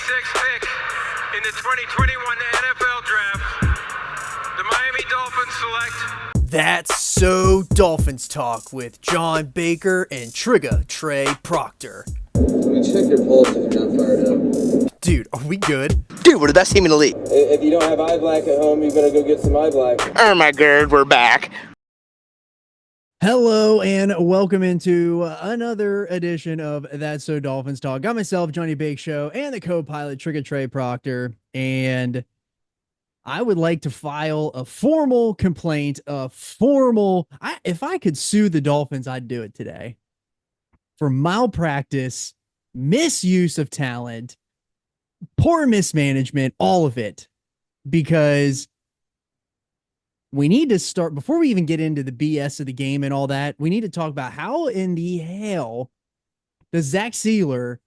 sixth pick in the 2021 NFL Draft, the Miami Dolphins select. That's So Dolphins Talk with John Baker and Trigga Trey Proctor. Let me check your pulse if you're not fired up. Dude, are we good? Dude, we're the best team in the league. If you don't have eye black at home, you better go get some eye black. Oh my god, we're back. Hello and welcome into another edition of That's So Dolphins Talk. Got myself, Johnny Bake Show, and the co-pilot Trigga Trey Proctor, and I would like to file a formal complaint, if I could sue the Dolphins, I'd do it today, for malpractice, misuse of talent, poor mismanagement, all of it, because we need to start, before we even get into the BS of the game and all that, we need to talk about how in the hell does Zach Sealer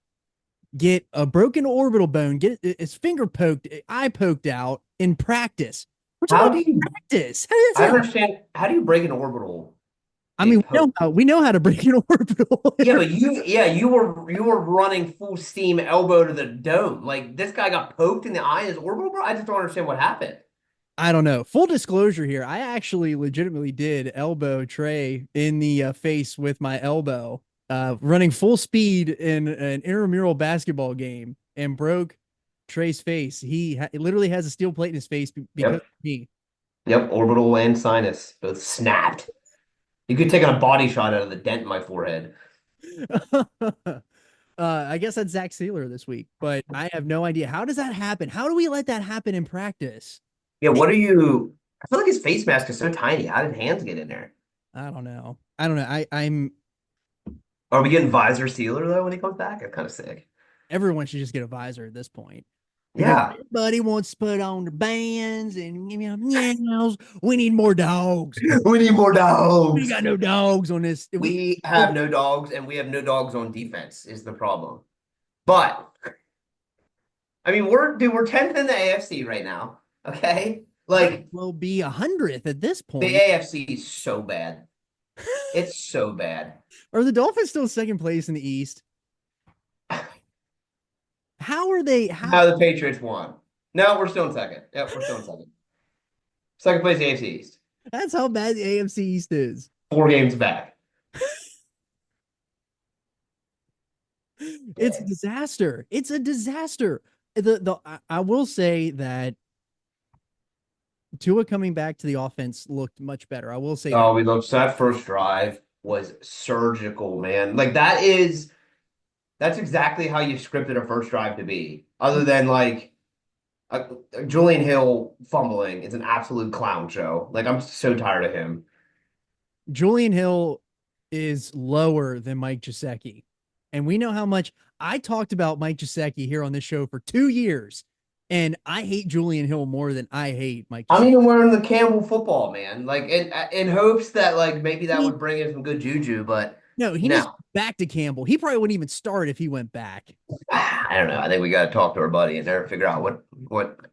get a broken orbital bone, get his finger poked, eye poked out in practice? How do you practice? I understand. How do you break an orbital? I mean, we know how to break an orbital. Yeah, but you were running full steam, elbow to the dome. Like, this guy got poked in the eye in his orbital, bro. I just don't understand what happened. I don't know. Full disclosure here, I actually legitimately did elbow Trey in the face with my elbow, running full speed in an intramural basketball game, and broke Trey's face. He literally has a steel plate in his face because of me. Yep, orbital and sinus both snapped. You could take a body shot out of the dent in my forehead. I guess that's Zach Sealer this week, but I have no idea. How does that happen? How do we let that happen in practice? Yeah, what are you? I feel like his face mask is so tiny. How did hands get in there? I don't know. I'm. Are we getting visor Sealer though when he comes back? That's kind of sick. Everyone should just get a visor at this point. Yeah. Everybody wants to put on their bands and meows. We need more dogs. We need more dogs. We got no dogs on this. We have no dogs, and we have no dogs on defense is the problem. But I mean, we're 10th in the AFC right now. Okay, like we'll be 100th at this point. The AFC is so bad. It's so bad. Are the Dolphins still second place in the East? How are they? How the Patriots won? No, we're still in second. Yep, we're still in second. Second place AFC East. That's how bad the AFC East is. 4 games back. It's a disaster. It's a disaster. I will say that Tua coming back to the offense looked much better. I will say. Oh, we looked. So that first drive was surgical, man. Like that's exactly how you scripted a first drive to be. Other than like Julian Hill fumbling, it's an absolute clown show. Like, I'm so tired of him. Julian Hill is lower than Mike Gesicki, and we know how much I talked about Mike Gesicki here on this show for 2 years. And I hate Julian Hill more than I hate Mike Gesicki. I'm even wearing the Campbell football, man. Like, in hopes that like maybe that would bring in some good juju, but no, he needs back to Campbell. He probably wouldn't even start if he went back. I don't know. I think we got to talk to our buddy and there figure out what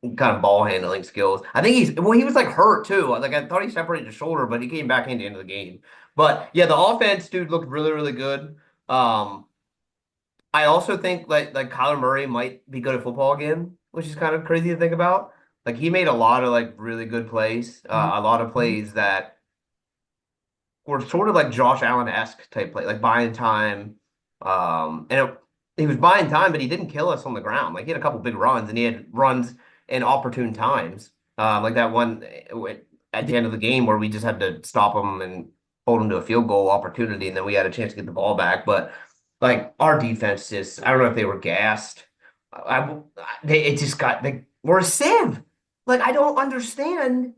kind of ball handling skills. I think he was like hurt too. Like, I thought he separated his shoulder, but he came back in the end of the game. But yeah, the offense, dude, looked really, really good. I also think like Kyler Murray might be good at football again, which is kind of crazy to think about. Like, he made a lot of like really good plays, a lot of plays that were sort of like Josh Allen-esque type play, like buying time. He was buying time, but he didn't kill us on the ground. Like, he had a couple big runs, and he had runs in opportune times, like that one at the end of the game where we just had to stop him and hold him to a field goal opportunity, and then we had a chance to get the ball back. But like, our defense just, I don't know if they were gassed. We're a sieve. Like, I don't understand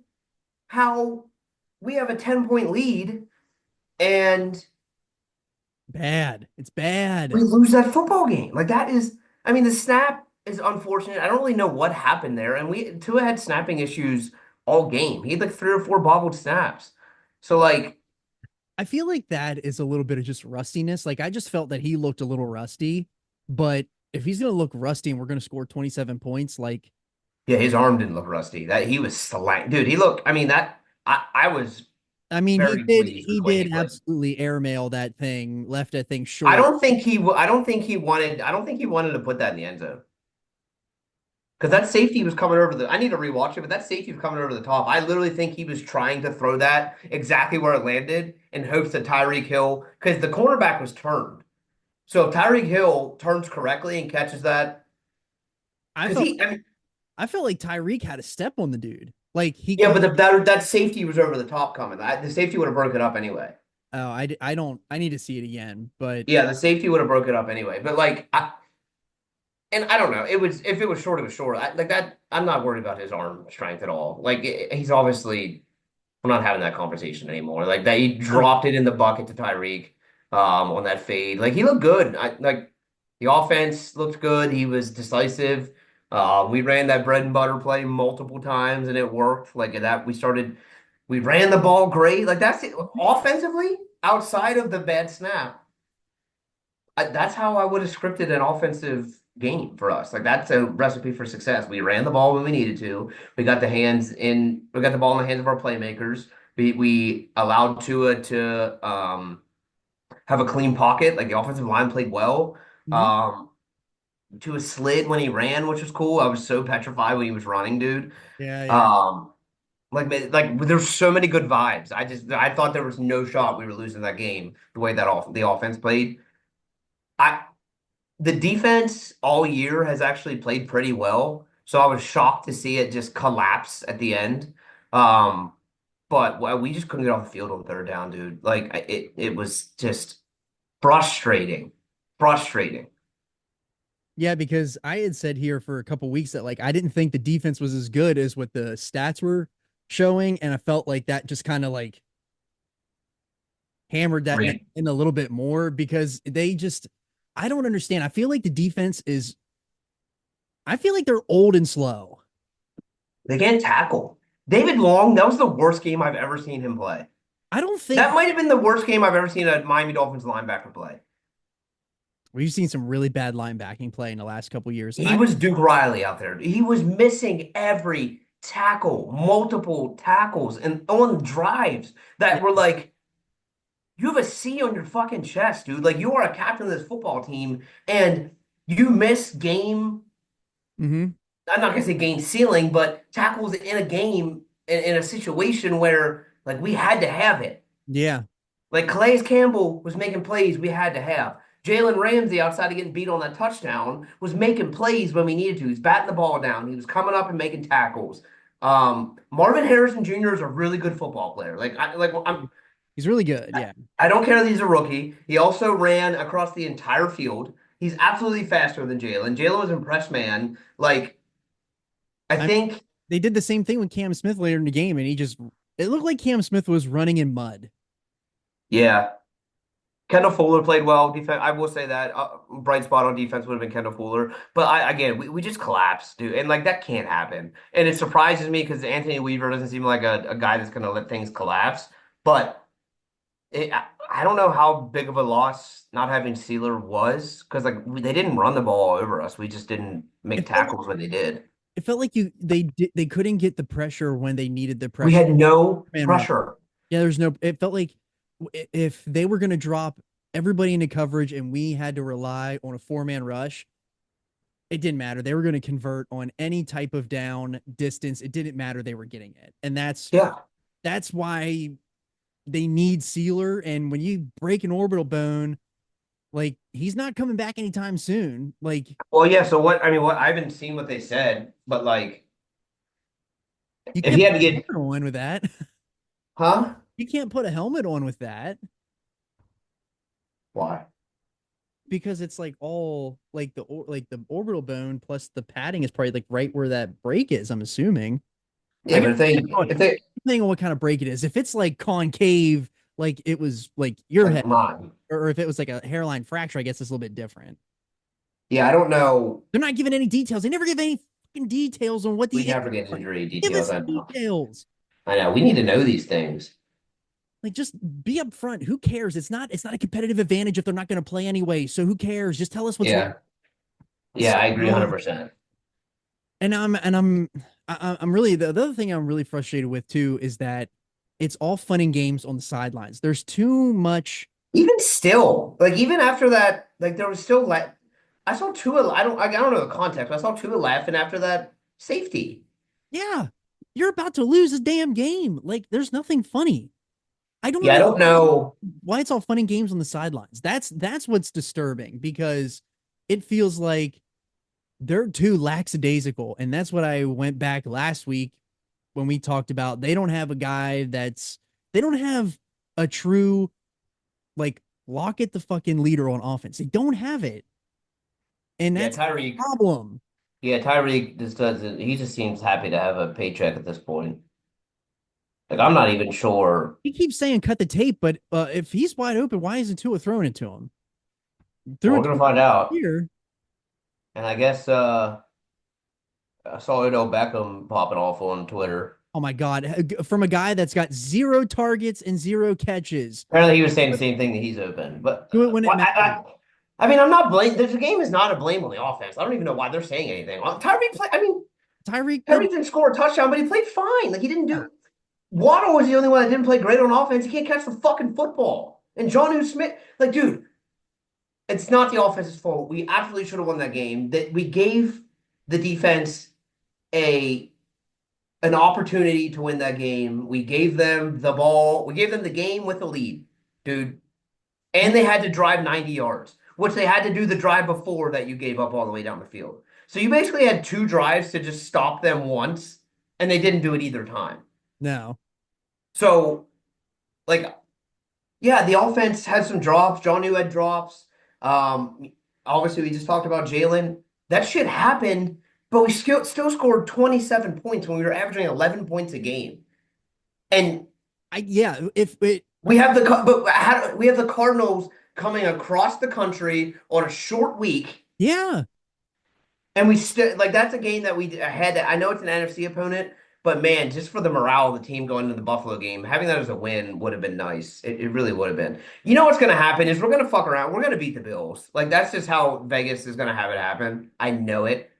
how we have a 10-point lead and it's bad. We lose that football game. Like, that is, I mean, the snap is unfortunate. I don't really know what happened there. And Tua had snapping issues all game. He had like 3 or 4 bobbled snaps. So like, I feel like that is a little bit of just rustiness. Like, I just felt that he looked a little rusty, but if he's going to look rusty and we're going to score 27 points, like. Yeah, his arm didn't look rusty. That he was slang. Dude, he looked, I mean, I mean, he did absolutely airmail that thing, left that thing short. I don't think he wanted to put that in the end zone. Because that safety was coming over the. I need to rewatch it, but that safety was coming over the top. I literally think he was trying to throw that exactly where it landed in hopes that Tyreek Hill, because the cornerback was turned. So if Tyreek Hill turns correctly and catches that, I because felt he, I mean, I felt like Tyreek had a step on the dude. Like yeah, but that safety was over the top coming. The safety would have broke it up anyway. oh, I don't. I need to see it again, but Yeah, the safety would have broke it up anyway. But like, and I don't know. It was if it was short, it was short. Like that, I'm not worried about his arm strength at all. Like he's obviously, I'm not having that conversation anymore. Like that, he dropped it in the bucket to Tyreek, on that fade. Like he looked good. Like the offense looked good. He was decisive. We ran that bread and butter play multiple times and it worked. Like that, we ran the ball great. Like that's it. Offensively, outside of the bad snap. That's how I would have scripted an offensive game for us. Like that's a recipe for success. We ran the ball when we needed to. We got the ball in the hands of our playmakers. We allowed Tua to have a clean pocket. Like the offensive line played well. mhm. Um, Tua slid when he ran, which was cool. I was so petrified when he was running, dude. Yeah. Um, like there's so many good vibes. I thought there was no shot we were losing that game the way that the offense played. I The defense all year has actually played pretty well. So I was shocked to see it just collapse at the end. Um, but well, we just couldn't get off the field on third down, dude. Like it was just frustrating. Frustrating. Yeah, because I had said here for a couple weeks that like I didn't think the defense was as good as what the stats were showing, and I felt like that just kind of like hammered that Great. in a little bit more because they just I don't understand. I feel like they're old and slow. They can't tackle. David Long, that was the worst game I've ever seen him play. I don't think That might have been the worst game I've ever seen a Miami Dolphins linebacker play. we've seen some really bad linebacking play in the last couple years. He was Duke Riley out there. He was missing every tackle, multiple tackles, and on drives that were like, you have a C on your fucking chest, dude. Like you are a captain of this football team, and you miss game. Mm-hmm. I'm not gonna say game ceiling, but tackles in a game in a situation where like we had to have it. Yeah. Like Calais Campbell was making plays we had to have. Jalen Ramsey, outside of getting beat on that touchdown, was making plays when we needed to. He's batting the ball down. He was coming up and making tackles. Marvin Harrison Jr. is a really good football player. He's really good. Yeah. I don't care that he's a rookie. He also ran across the entire field. He's absolutely faster than Jalen. Jalen was impressed, man. Like, I think They did the same thing with Cam Smith later in the game, and it looked like Cam Smith was running in mud. yeah. Kendall Fuller played well. Defense, I will say that bright spot on defense would have been Kendall Fuller. But we just collapsed, dude, and like that can't happen. And it surprises me because Anthony Weaver doesn't seem like a guy that's going to let things collapse. But I don't know how big of a loss not having Sealer was because they didn't run the ball over us. We just didn't make tackles when they did. It felt like they couldn't get the pressure when they needed the pressure. We had no Man, pressure. Yeah, it felt like if they were going to drop everybody into coverage and we had to rely on a 4-man rush, it didn't matter. They were going to convert on any type of down distance. It didn't matter. They were getting it. And that's why they need Sealer. And when you break an orbital bone, like he's not coming back anytime soon. Like, well, yeah. So what I haven't seen what they said, but like, you if can't he had put to a get, helmet on with that. huh? You can't put a helmet on with that Why? because it's like all like the orbital bone plus the padding is probably like right where that break is. I'm assuming. Yeah, but if they Depending on what kind of break it is. If it's like concave, like it was like your like head, mine. or if it was like a hairline fracture, I guess it's a little bit different. Yeah, I don't know. They're not giving any details. They never give any fucking details on what We the never get injury give us details. I know. details. I know. We need to know these things. Like just be upfront. Who cares? It's not a competitive advantage if they're not going to play anyway. So who cares? Just tell us what's Yeah. wrong. Yeah, I agree 100%. And I'm really the other thing I'm really frustrated with too is that it's all fun and games on the sidelines. There's too much. Even still, like even after that, like there was still like I saw Tua. I don't know the context, but I saw Tua laughing after that safety. Yeah, you're about to lose a damn game. Like, there's nothing funny. I don't Yeah, I don't understand know. why it's all fun and games on the sidelines. That's what's disturbing because it feels like they're too lackadaisical, and that's what I went back last week when we talked about they don't have a guy they don't have a true like lock it the fucking leader on offense. They don't have it, and Yeah, that's the Tyreek. problem. Yeah, Tyreek just doesn't. He just seems happy to have a paycheck at this point. Like I'm not even sure. He keeps saying cut the tape, but if he's wide open, why isn't Tua throwing it to him? Well, Threw we're it to gonna him find out. here. And I guess I saw Odell Beckham popping off on Twitter. Oh my God. From a guy that's got 0 targets and 0 catches. Apparently, he was saying the same thing that he's open. But Do it when it matters. I mean, I'm not blame. The game is not a blame on the offense. I don't even know why they're saying anything. Tyreek play. I mean, Tyreek, Tyreek didn't score a touchdown, but he played fine. Like he didn't do. Waddle was the only one that didn't play great on offense. He can't catch the fucking football. And John Smith, like, dude, it's not the offense's fault. We absolutely should have won that game. That we gave the defense a an opportunity to win that game. We gave them the ball. We gave them the game with the lead, dude. And they had to drive 90 yards, which they had to do the drive before that you gave up all the way down the field. So you basically had 2 drives to just stop them once, and they didn't do it either time. no. So, like, yeah, the offense had some drops. John New had drops. Obviously, we just talked about Jalen. That shit happened, but we still scored 27 points when we were averaging 11 points a game. And If it, we have we have the Cardinals coming across the country on a short week, yeah, and we still like that's a game that we had. I know it's an NFC opponent, but man, just for the morale of the team going into the Buffalo game, having that as a win would have been nice. It really would have been. You know what's going to happen is we're going to fuck around. We're going to beat the Bills. Like that's just how Vegas is going to have it happen. I know it.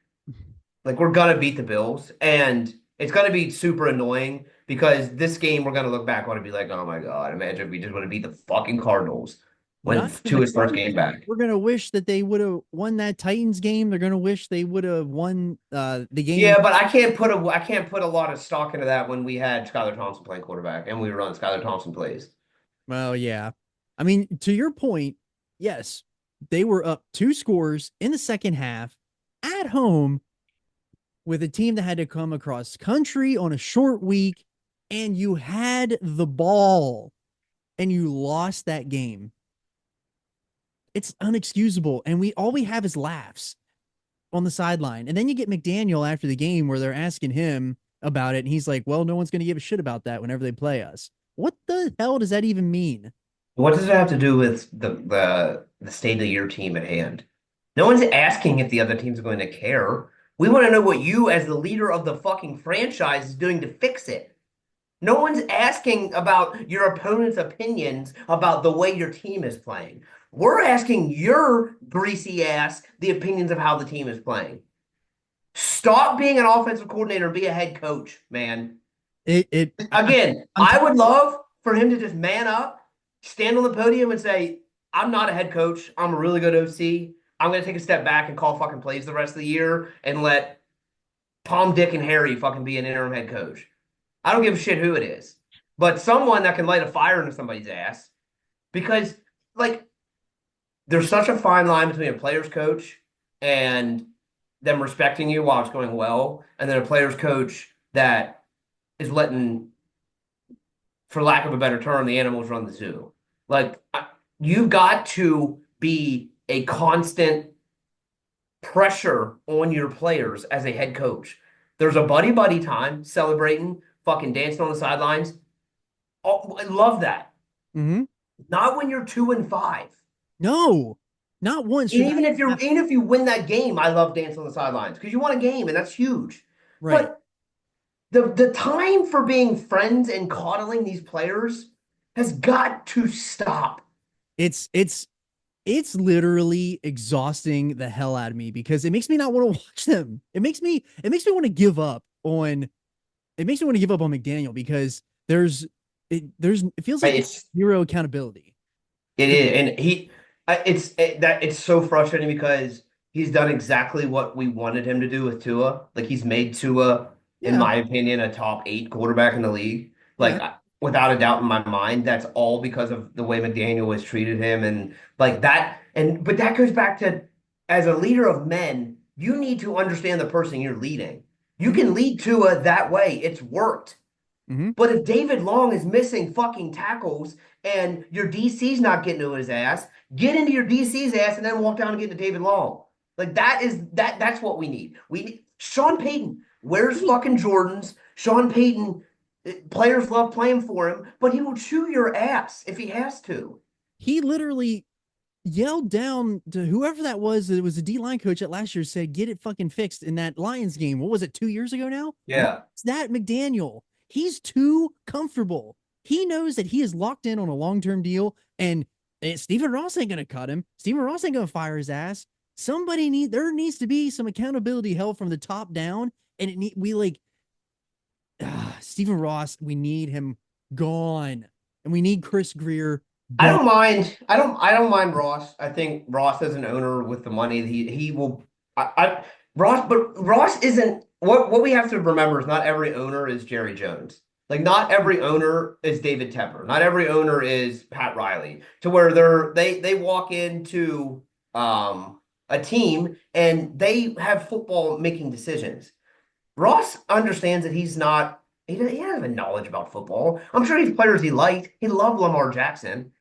Like we're going to beat the Bills, and it's going to be super annoying because this game we're going to look back on and be like, oh my God, imagine if we just would have beat the fucking Cardinals when not even to the his first game Cardinals. back. We're gonna wish that they would have won that Titans game. They're gonna wish they would have won the game. Yeah, but I can't put a lot of stock into that when we had Skylar Thompson playing quarterback and we were running Skylar Thompson plays. Well, yeah. I mean, to your point, yes, they were up 2 scores in the second half at home with a team that had to come across country on a short week, and you had the ball and you lost that game. It's unexcusable. And all we have is laughs on the sideline. And then you get McDaniel after the game where they're asking him about it. And he's like, well, no one's going to give a shit about that whenever they play us. What the hell does that even mean? What does it have to do with the state of your team at hand? No one's asking if the other teams are going to care. We want to know what you, as the leader of the fucking franchise, is doing to fix it. No one's asking about your opponent's opinions about the way your team is playing. We're asking your greasy ass the opinions of how the team is playing. Stop being an offensive coordinator and be a head coach, man. I would love for him to just man up, stand on the podium and say, I'm not a head coach. I'm a really good OC. I'm going to take a step back and call fucking plays the rest of the year and let Tom, Dick, and Harry fucking be an interim head coach. I don't give a shit who it is. But someone that can light a fire into somebody's ass. Because, like, there's such a fine line between a player's coach and them respecting you while it's going well, and then a player's coach that is letting, for lack of a better term, the animals run the zoo. Like, you've got to be a constant pressure on your players as a head coach. There's a buddy time, celebrating, fucking dancing on the sidelines. Oh, I love that. Mm-hmm. Not when you're 2-5. No, not once. Even if you win that game, I love dancing on the sidelines because you won a game and that's huge. Right. But the time for being friends and coddling these players has got to stop. It's literally exhausting the hell out of me because it makes me not want to watch them. It makes me want to give up on. It makes me want to give up on McDaniel because it feels like it's zero accountability. It is, and it's so frustrating because he's done exactly what we wanted him to do with Tua. Like he's made Tua, in Yeah. my opinion, a top 8 quarterback in the league. Yeah. Like without a doubt in my mind, that's all because of the way McDaniel has treated him and like that. And but that goes back to as a leader of men, you need to understand the person you're leading. You Mhm. can lead Tua that way. It's worked. Mhm. But if David Long is missing fucking tackles and your DC's not getting to his ass, get into your DC's ass and then walk down and get to David Long. Like that's what we need. We need Sean Payton. Where's fucking Jordans? Sean Payton, players love playing for him, but he will chew your ass if he has to. He literally yelled down to whoever that was. It was a D line coach at last year said, "Get it fucking fixed." In that Lions game, what was it? 2 years ago now. Yeah. What's that McDaniel? He's too comfortable. He knows that he is locked in on a long term deal, and Stephen Ross ain't gonna cut him. Stephen Ross ain't gonna fire his ass. There needs to be some accountability held from the top down, and Stephen Ross. We need him gone, and we need Chris Greer I gone. don't mind. I don't mind Ross. I think Ross as an owner with the money he will. Ross, but Ross isn't what we have to remember is not every owner is Jerry Jones. Like not every owner is David Tepper. Not every owner is Pat Riley. To where they walk into a team and they have football making decisions. Ross understands that he's not. He doesn't have knowledge about football. I'm sure he's players he liked. He loved Lamar Jackson.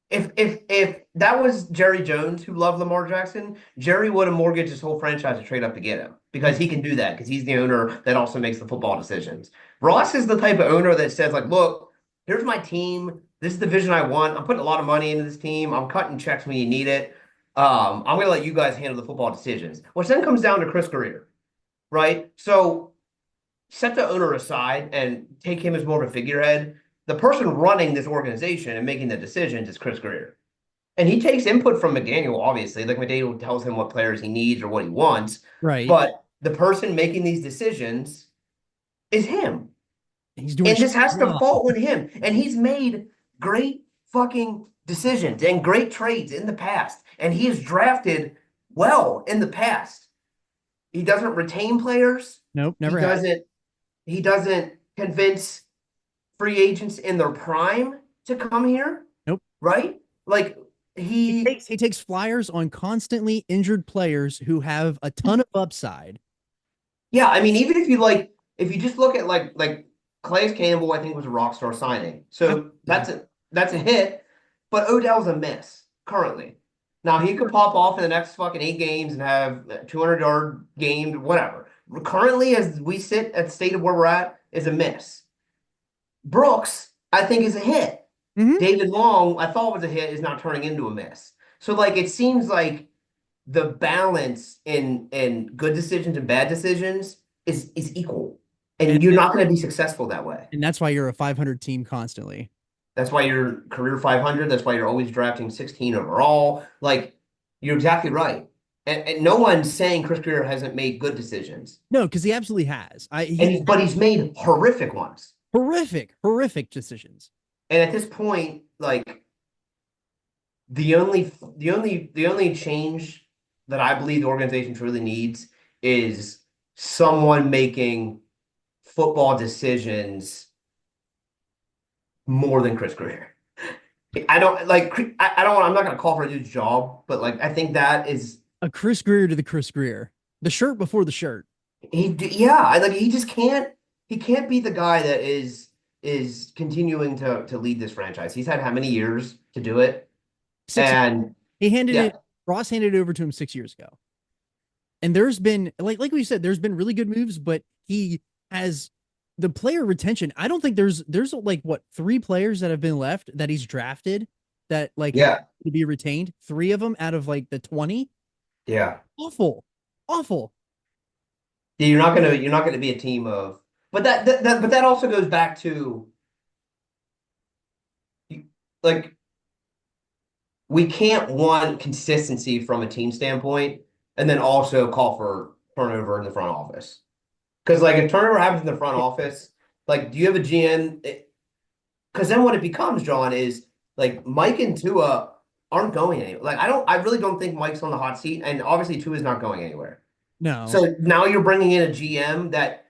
If that was Jerry Jones who loved Lamar Jackson, Jerry would have mortgaged his whole franchise to trade up to get him because he can do that because he's the owner that also makes the football decisions. Ross is the type of owner that says like, look, here's my team. This is the vision I want. I'm putting a lot of money into this team. I'm cutting checks when you need it. I'm going to let you guys handle the football decisions, which then comes down to Chris Greer, right? So set the owner aside and take him as more of a figurehead. The person running this organization and making the decisions is Chris Greer. And he takes input from McDaniel, obviously. Like McDaniel tells him what players he needs or what he wants. Right. But the person making these decisions is him. He's doing And this has to well. fall on him. And he's made great fucking decisions and great trades in the past. And he has drafted well in the past. He doesn't retain players. Nope, never he has. he doesn't convince free agents in their prime to come here. Nope. Right? Like He takes flyers on constantly injured players who have a ton of upside. yeah, I mean, even if you just look at like Calais Campbell, I think was a rock star signing. So that's a hit, but Odell's a miss currently. Now he could pop off in the next fucking 8 games and have a 200-yard game, whatever. Currently, as we sit at the state of where we're at, is a miss. Brooks, I think, is a hit. Mhm. David Long, I thought was a hit, is now turning into a miss. So like it seems like the balance in good decisions and bad decisions is equal. And you're not going to be successful that way. And that's why you're a 500 team constantly. That's why you're career 500. That's why you're always drafting 16 overall. Like you're exactly right. And no one's saying Chris Greer hasn't made good decisions. No, because he absolutely has. But he's made horrific ones. Horrific decisions. And at this point, like the only change that I believe the organization truly needs is someone making football decisions more than Chris Greer. I'm not going to call for a dude's job, but like I think that is a Chris Greer to the Chris Greer, the shirt before the shirt. He just can't. He can't be the guy that is continuing to lead this franchise. He's had how many years to do it? 6 And he handed it. Ross handed it over to him 6 years ago. And there's been like we said, there's been really good moves, but he has the player retention. I don't think there's like what 3 players that have been left that he's drafted that to be retained. 3 of them out of like the 20. Yeah. Awful. Yeah, you're not gonna be a team of, but that also goes back to like we can't want consistency from a team standpoint and then also call for turnover in the front office. Because like if turnover happens in the front office, like do you have a GM? Because then what it becomes, John, is like Mike and Tua aren't going anywhere. Like I really don't think Mike's on the hot seat, and obviously Tua is not going anywhere. No. So now you're bringing in a GM that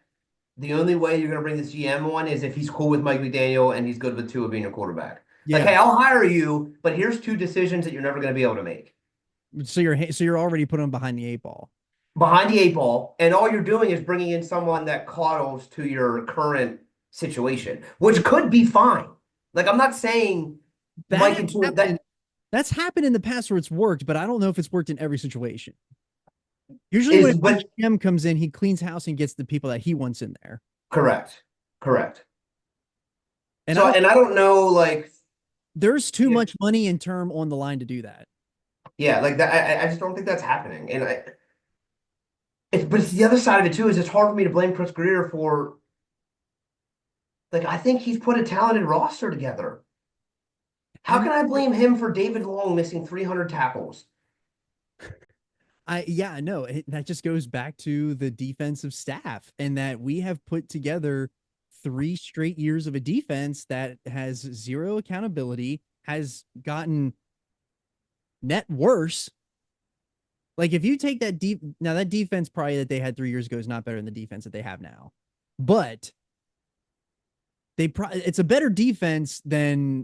the only way you're going to bring this GM on is if he's cool with Mike McDaniel and he's good with Tua being a quarterback. Like, Yeah. hey, I'll hire you, but here's two decisions that you're never going to be able to make. So you're already putting them behind the eight ball. Behind the eight ball, and all you're doing is bringing in someone that coddles to your current situation, which could be fine. Like, I'm not saying Mike and Tua, That's happened in the past where it's worked, but I don't know if it's worked in every situation. Usually when a GM comes in, he cleans house and gets the people that he wants in there. Correct. And so, I don't know, like, there's too much money in term on the line to do that. Yeah, like that. I just don't think that's happening. And but it's the other side of it too, is it's hard for me to blame Chris Greer for, like, I think he's put a talented roster together. How can I blame him for David Long missing 300 tackles? No, that just goes back to the defensive staff, and that we have put together 3 straight years of a defense that has zero accountability, has gotten net worse. Like, if you take that now that defense probably that they had 3 years ago is not better than the defense that they have now, but it's a better defense than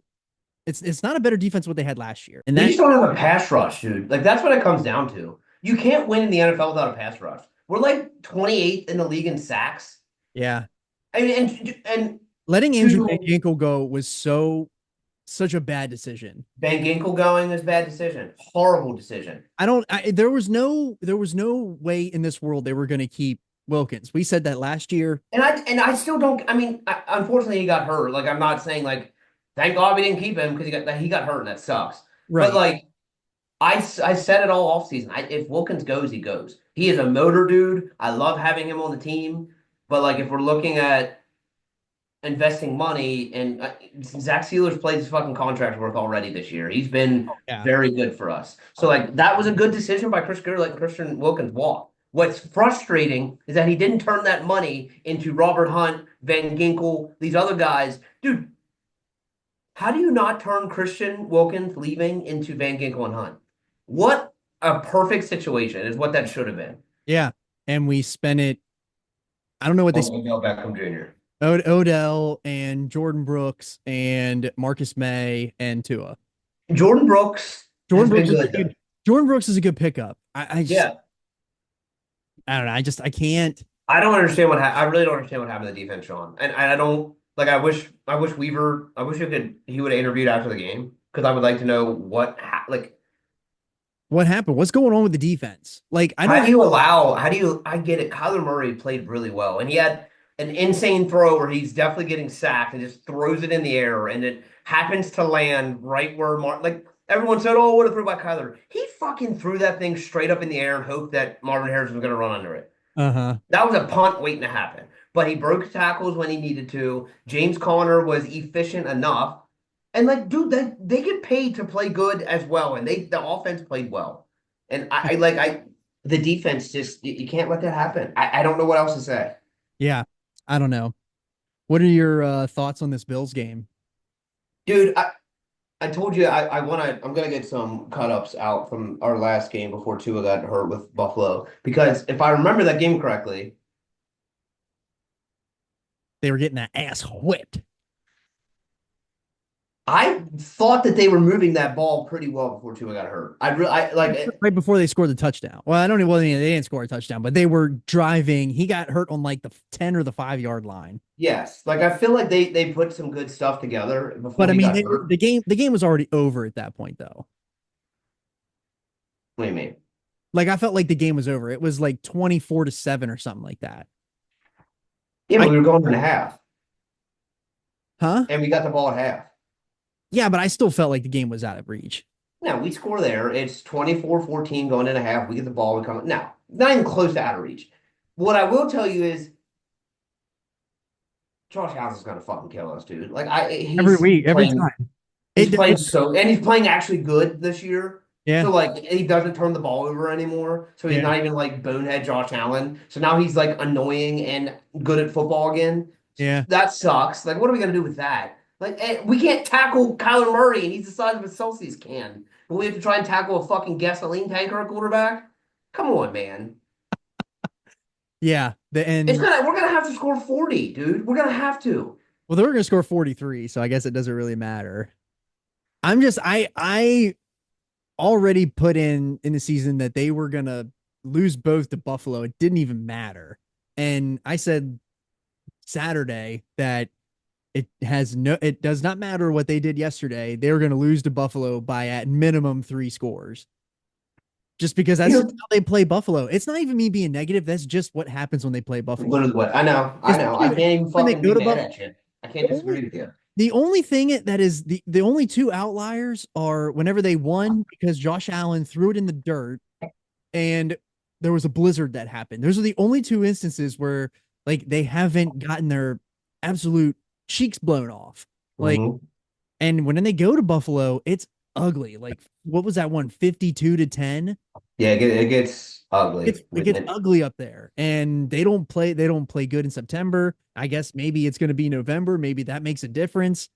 it's not a better defense what they had last year. And they just don't have a pass rush, dude. Like, that's what it comes down to. You can't win in the NFL without a pass rush. We're like 28th in the league in sacks. Yeah. I mean, and letting Andrew Van Ginkel go was such a bad decision. Van Ginkel going was a bad decision. Horrible decision. There was no way in this world they were going to keep Wilkins. We said that last year. And I still don't. I mean, unfortunately, he got hurt. Like, I'm not saying, like, thank God we didn't keep him because he got hurt and that sucks. Right. But, like, I said it all offseason. If Wilkins goes, he goes. He is a motor dude. I love having him on the team. But, like, if we're looking at investing money, and Zach Sealer's played his fucking contract worth already this year. He's been very good for us. So, like, that was a good decision by Chris Greer, letting Christian Wilkins walk. What's frustrating is that he didn't turn that money into Robert Hunt, Van Ginkel, these other guys. Dude, how do you not turn Christian Wilkins leaving into Van Ginkel and Hunt? What a perfect situation is what that should have been. Yeah, and we spent it. I don't know what they spent. Odell Beckham Jr. Odell and Jordan Brooks and Marcus May and Tua. Jordan Brooks is a good pickup. I don't know. I can't. I don't understand I really don't understand what happened to the defense, Sean. And I don't, like, I wish Weaver, he would have interviewed after the game, because I would like to know what happened. What's going on with the defense? Like, I get it. Kyler Murray played really well, and he had an insane throw where he's definitely getting sacked and just throws it in the air, and it happens to land right where everyone said, oh, what a throw by Kyler. He fucking threw that thing straight up in the air and hoped that Marvin Harrison was going to run under it. That was a punt waiting to happen. But he broke tackles when he needed to. James Conner was efficient enough. And, like, dude, they get paid to play good as well. And the offense played well. And the defense just, you can't let that happen. I don't know what else to say. Yeah, I don't know. What are your thoughts on this Bills game? Dude, I told you I'm gonna get some cut-ups out from our last game before Tua got hurt with Buffalo, because if I remember that game correctly, they were getting that ass whipped. I thought that they were moving that ball pretty well before Tua got hurt. Right before they scored the touchdown. Well, I don't know. Well, they didn't score a touchdown, but they were driving. He got hurt on like the 10 or the 5-yard line. Yes, like, I feel like they put some good stuff together before. But I mean, the game was already over at that point, though. What do you mean? Like, I felt like the game was over. It was like 24-7 or something like that. Yeah, but we were going in half. Huh? And we got the ball at half. Yeah, but I still felt like the game was out of reach. No, we score there. It's 24-14 going in a half. We get the ball. We come. No, not even close to out of reach. What I will tell you is, Josh Allen is going to fucking kill us, dude. Like, every week, every time. He's playing and he's playing actually good this year. Yeah. So, like, he doesn't turn the ball over anymore. So he's not even, like, bonehead Josh Allen. So now he's, like, annoying and good at football again. Yeah. That sucks. Like, what are we going to do with that? Like, we can't tackle Kyler Murray, and he's the size of a Celsius can. But we have to try and tackle a fucking gasoline tanker at quarterback. Come on, man. Yeah, We're gonna have to score 40, dude. We're gonna have to. well, they were going to score 43, so I guess it doesn't really matter. I already put in the season that they were going to lose both to Buffalo. It didn't even matter. And I said Saturday that it does not matter what they did yesterday. They were going to lose to Buffalo by at minimum 3 scores. Just because that's how they play Buffalo. It's not even me being negative. That's just what happens when they play Buffalo. Literally what? I know. I can't even fucking be mad at you. I can't disagree with you. The only thing that is the only 2 outliers are whenever they won because Josh Allen threw it in the dirt and there was a blizzard that happened. Those are the only 2 instances where like they haven't gotten their absolute cheeks blown off. Like, and when they go to Buffalo, it's ugly. Like, what was that one? 52-10. Yeah, it gets ugly. It gets ugly up there, and they don't play good in September. I guess maybe it's going to be November. Maybe that makes a difference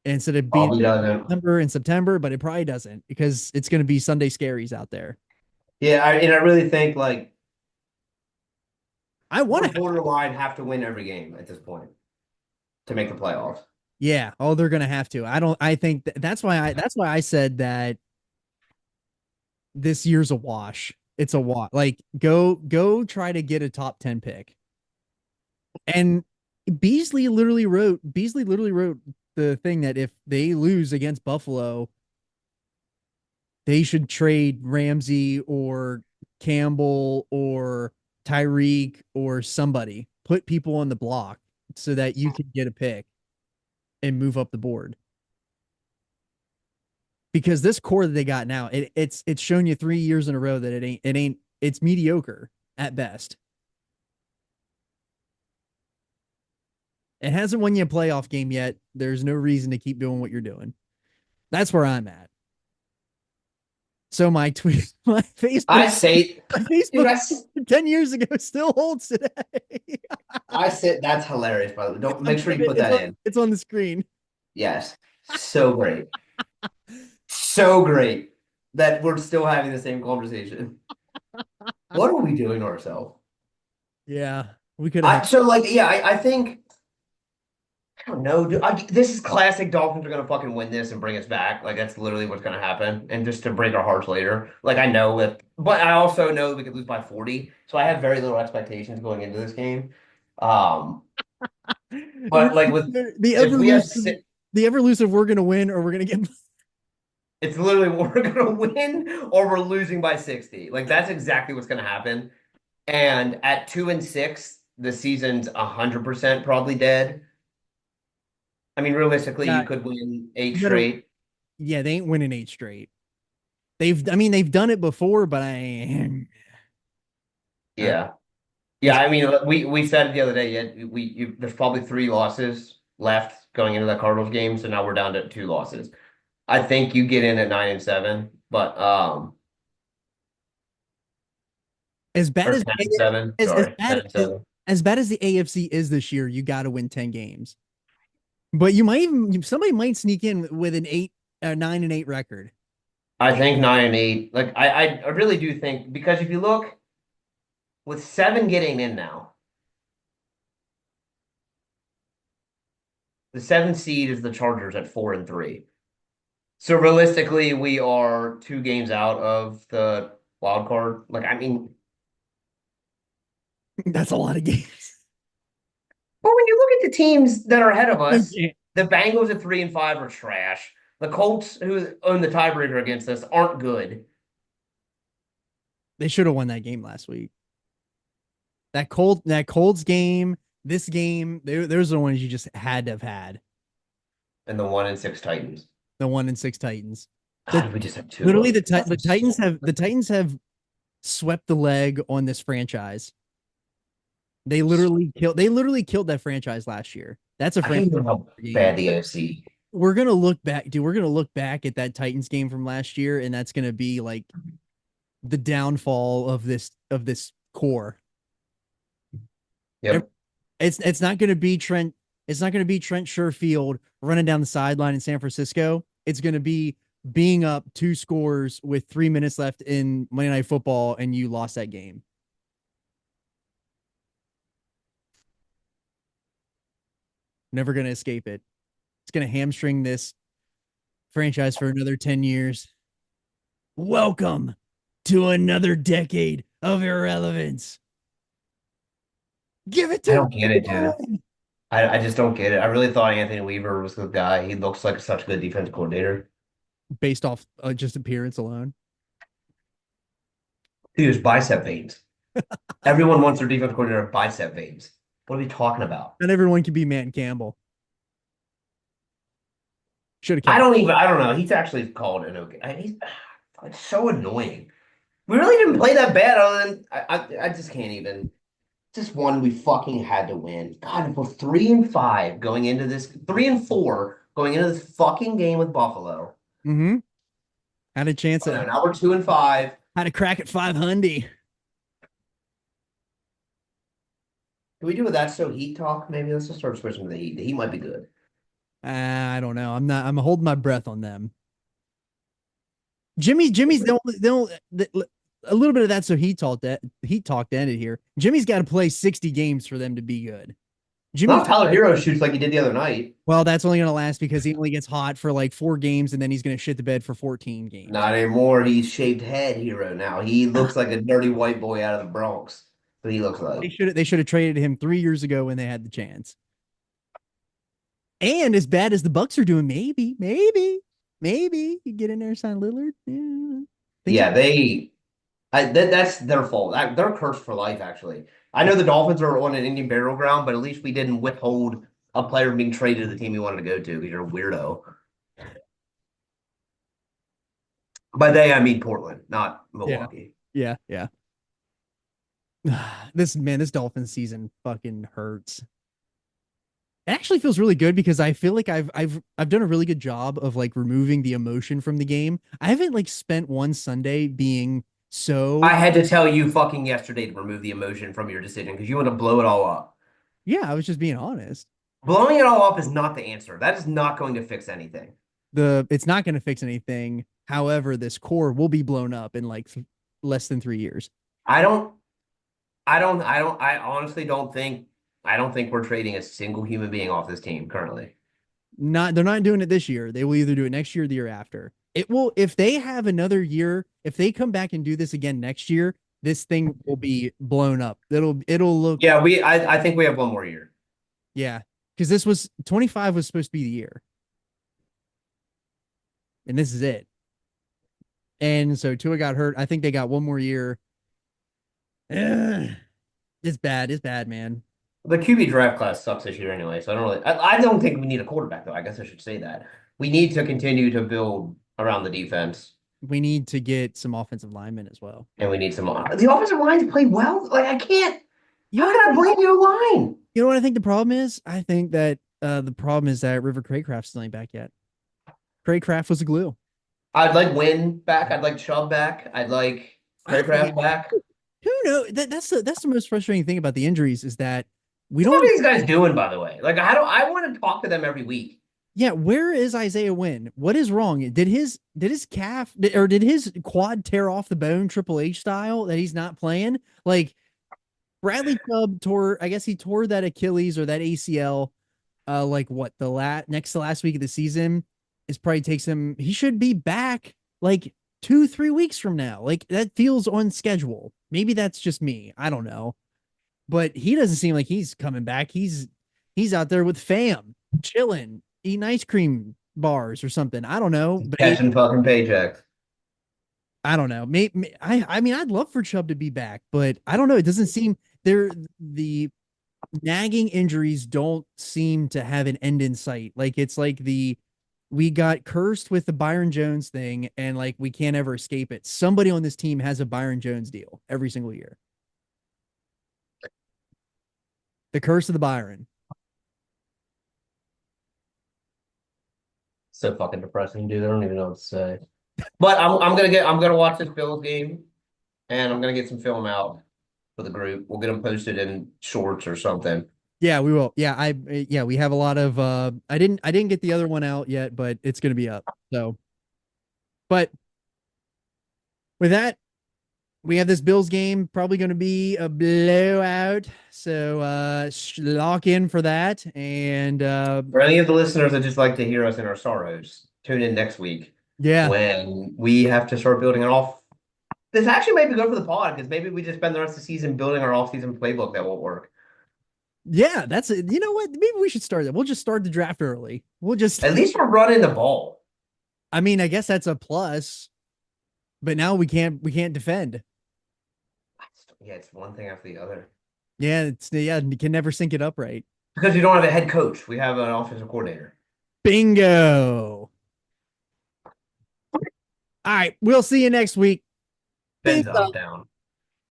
instead of being November and September, but it probably doesn't because it's going to be Sunday scaries out there. Yeah, I really think like I want to borderline have to win every game at this point to make the playoffs. Yeah, they're going to have to. I think that's why I said that this year's a wash. It's a wash. Like go try to get a top 10 pick. And Beasley literally wrote the thing that if they lose against Buffalo, they should trade Ramsey or Campbell or Tyreek or somebody. Put people on the block so that you can get a pick and move up the board. Because this core that they got now, it's shown you 3 years in a row that it's mediocre at best. It hasn't won you a playoff game yet. There's no reason to keep doing what you're doing. That's where I'm at. So my Facebook, I say, my Facebook 10 years ago still holds today. I said that's hilarious, by the way. Don't make sure you put that in. It's on the screen. Yes, so great, so great that we're still having the same conversation. What are we doing to ourselves? Yeah, we could have. I think. I don't know, dude. This is classic. Dolphins are gonna fucking win this and bring us back. Like that's literally what's gonna happen, and just to break our hearts later. Like I know that, but I also know that we could lose by 40. So I have very little expectations going into this game. But like with the ever-elusive, we're gonna win or we're gonna get. It's literally we're gonna win or we're losing by 60. Like that's exactly what's gonna happen. And at 2-6, the season's 100% probably dead. I mean, realistically, you could win 8 straight. Yeah, they ain't winning 8 straight. They've done it before, but yeah. I mean, we said it the other day. Yeah, there's probably 3 losses left going into that Cardinals game, so now we're down to 2 losses. I think you get in at 9-7, but as bad as 10-7. As bad as the AFC is this year, you got to win 10 games. But somebody might sneak in with an 9-8 record. I think 9-8. Like I really do think, because if you look with 7 getting in now, the 7th seed is the Chargers at 4-3. So realistically, we are 2 games out of the wild card. Like I mean, that's a lot of games. But when you look at the teams that are ahead of us, the Bengals at 3-5 are trash. The Colts, who own the tiebreaker against us, aren't good. They should have won that game last week. That Colts game, this game, those are the ones you just had to have had. And the 1-6 Titans. The 1-6 Titans. God, we just have 2. Literally, the Titans have swept the leg on this franchise. They literally killed that franchise last year. That's a franchise. How bad the AFC. We're gonna look back, dude. We're gonna look back at that Titans game from last year, and that's gonna be like the downfall of this core. Yep. It's not gonna be Trent. It's not gonna be Trent Sherfield running down the sideline in San Francisco. It's gonna be being up 2 scores with 3 minutes left in Monday Night Football and you lost that game. Never going to escape it. It's going to hamstring this franchise for another 10 years. Welcome to another decade of irrelevance. Give it to I don't get it, me. dude. I just don't get it. I really thought Anthony Weaver was the guy. He looks like such a good defensive coordinator. Based off just appearance alone. Dude, his bicep veins. Everyone wants their defensive coordinator bicep veins. What are we talking about? Not everyone can be Matt Campbell. Should have I kept. don't know. He's actually called an okay. It's so annoying. We really didn't play that bad other than I just can't even. Just one we fucking had to win. God, we're 3-5 going into this 3-4 going into this fucking game with Buffalo. Mm-hmm. Had a chance Oh, no, at. now we're 2-5. Had a crack at 500. Can we do a That's So Heat talk? Maybe let's just start switching to the Heat. The Heat might be good. I don't know. I'm holding my breath on them. Jimmy's a little bit of that. So he talked ended here. Jimmy's got to play 60 games for them to be good. Jimmy, Not Tyler Hero shoots like he did the other night. well, that's only going to last because he only gets hot for like 4 games and then he's going to shit the bed for 14 games. Not anymore. He's shaved head Hero now. He looks like a dirty white boy out of the Bronx. But he looks like. They should have traded him 3 years ago when they had the chance. And as bad as the Bucks are doing, maybe you get in there and sign Lillard. Yeah, that's their fault. They're cursed for life, actually. I know the Dolphins are on an Indian burial ground, but at least we didn't withhold a player being traded to the team he wanted to go to because you're a weirdo. By they, I mean Portland, not Milwaukee. Yeah. This Dolphins season fucking hurts. It actually feels really good because I feel like I've done a really good job of like removing the emotion from the game. I haven't like spent one Sunday being so. I had to tell you fucking yesterday to remove the emotion from your decision because you want to blow it all up. Yeah, I was just being honest. Blowing it all up is not the answer. That is not going to fix anything. It's not going to fix anything. However, this core will be blown up in like less than 3 years. I honestly don't think we're trading a single human being off this team currently. They're not doing it this year. They will either do it next year or the year after. It will, if they have another year, if they come back and do this again next year, this thing will be blown up. It'll look. Yeah, I think we have one more year. Yeah. Because this was 25 was supposed to be the year. And this is it. And so Tua got hurt. I think they got one more year. It's bad, man. The QB draft class sucks this year anyway, so I don't think we need a quarterback though. I guess I should say that. We need to continue to build around the defense. We need to get some offensive linemen as well. And we need some the offensive lines play well. Like I can't. How can I blame your line? You know what I think the problem is? I think that the problem is that River Craycraft's still ain't back yet. Craycraft was the glue. I'd like Wynn back. I'd like Chubb back. I'd like Craycraft back. Who knows? That's the most frustrating thing about the injuries is that we What don't. are these guys doing, by the way? Like I want to talk to them every week. Yeah, where is Isaiah Wynn? What is wrong? Did his calf or did his quad tear off the bone Triple H style that he's not playing? Like Bradley Chubb tore, I guess he tore that Achilles or that ACL like what next to last week of the season. Is probably takes him, he should be back like 2-3 weeks from now. Like that feels on schedule. Maybe that's just me. I don't know. But he doesn't seem like he's coming back. He's out there with fam, chilling, eating ice cream bars or something. I don't know. But Catching fucking paychecks. I don't know. I mean, I'd love for Chubb to be back, but I don't know. It doesn't seem the nagging injuries don't seem to have an end in sight. Like it's like we got cursed with the Byron Jones thing and like we can't ever escape it. Somebody on this team has a Byron Jones deal every single year. The curse of the Byron. So fucking depressing, dude. I don't even know what to say. But I'm gonna watch this Bills game, and I'm gonna get some film out for the group. We'll get them posted in shorts or something. Yeah, we will. Yeah, we have a lot of I didn't get the other one out yet, but it's gonna be up. So But with that, we have this Bills game probably going to be a blowout. So lock in for that. And For any of the listeners that just like to hear us in our sorrows, tune in next week yeah, when we have to start building an off. This actually might be good for the pod because maybe we just spend the rest of the season building our off-season playbook that won't work. yeah, that's it. You know what? Maybe we should start that. We'll just start the draft early. We'll just, At least we're running the ball. I mean, I guess that's a plus. But now we can't defend. Yeah, it's one thing after the other. Yeah, you can never sync it up right. Because we don't have a head coach. We have an offensive coordinator. Bingo. All right, we'll see you next week. Ben's Bingo. up, down.